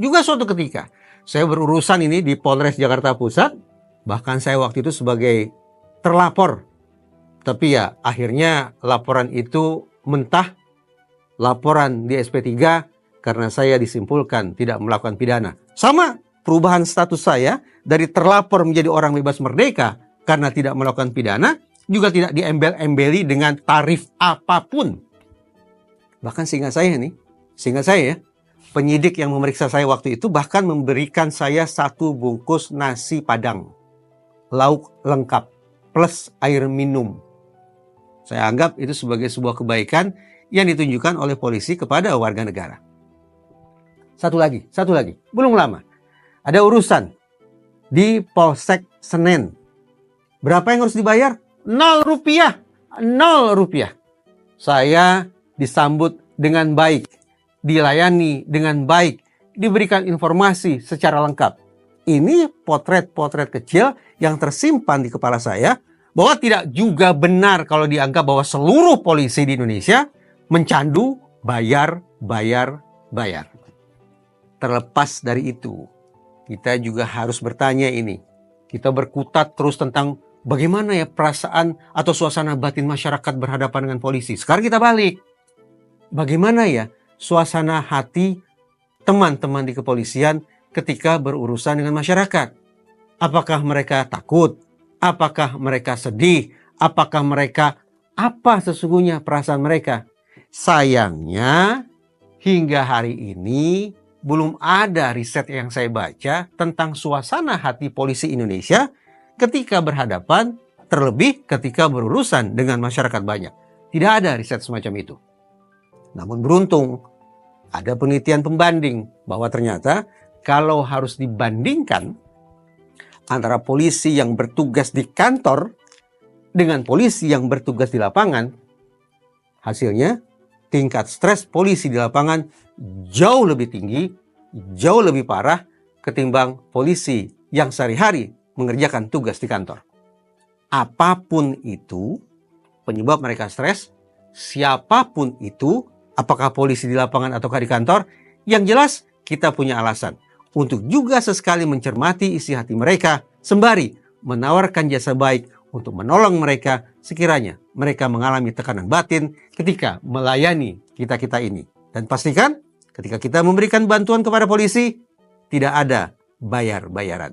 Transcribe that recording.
Juga suatu ketika, saya berurusan ini di Polres Jakarta Pusat, bahkan saya waktu itu sebagai terlapor. Tapi ya, akhirnya laporan itu mentah, laporan di SP3 karena saya disimpulkan tidak melakukan pidana. Sama perubahan status saya dari terlapor menjadi orang bebas merdeka karena tidak melakukan pidana, juga tidak diembel-embeli dengan tarif apapun. Bahkan seingat saya ya, penyidik yang memeriksa saya waktu itu bahkan memberikan saya 1 bungkus nasi padang, lauk lengkap, plus air minum. Saya anggap itu sebagai sebuah kebaikan yang ditunjukkan oleh polisi kepada warga negara. Satu lagi, belum lama. Ada urusan di Polsek Senen. Berapa yang harus dibayar? 0 rupiah. 0 rupiah. Saya disambut dengan baik, dilayani dengan baik, diberikan informasi secara lengkap. Ini potret-potret kecil yang tersimpan di kepala saya bahwa tidak juga benar kalau dianggap bahwa seluruh polisi di Indonesia mencandu bayar. Terlepas dari itu, kita juga harus bertanya ini. Kita berkutat terus tentang bagaimana ya perasaan atau suasana batin masyarakat berhadapan dengan polisi. Sekarang kita balik. Bagaimana ya suasana hati teman-teman di kepolisian ketika berurusan dengan masyarakat? Apakah mereka takut? Apakah mereka sedih? Apakah mereka apa sesungguhnya perasaan mereka? Sayangnya hingga hari ini belum ada riset yang saya baca tentang suasana hati polisi Indonesia ketika berhadapan, terlebih ketika berurusan dengan masyarakat banyak. Tidak ada riset semacam itu. Namun beruntung, ada penelitian pembanding bahwa ternyata kalau harus dibandingkan antara polisi yang bertugas di kantor dengan polisi yang bertugas di lapangan, hasilnya tingkat stres polisi di lapangan jauh lebih tinggi, jauh lebih parah ketimbang polisi yang sehari-hari mengerjakan tugas di kantor. Apapun itu penyebab mereka stres, siapapun itu, apakah polisi di lapangan ataukah di kantor, yang jelas kita punya alasan untuk juga sesekali mencermati isi hati mereka, sembari menawarkan jasa baik untuk menolong mereka sekiranya mereka mengalami tekanan batin ketika melayani kita-kita ini. Dan pastikan ketika kita memberikan bantuan kepada polisi, tidak ada bayar-bayaran.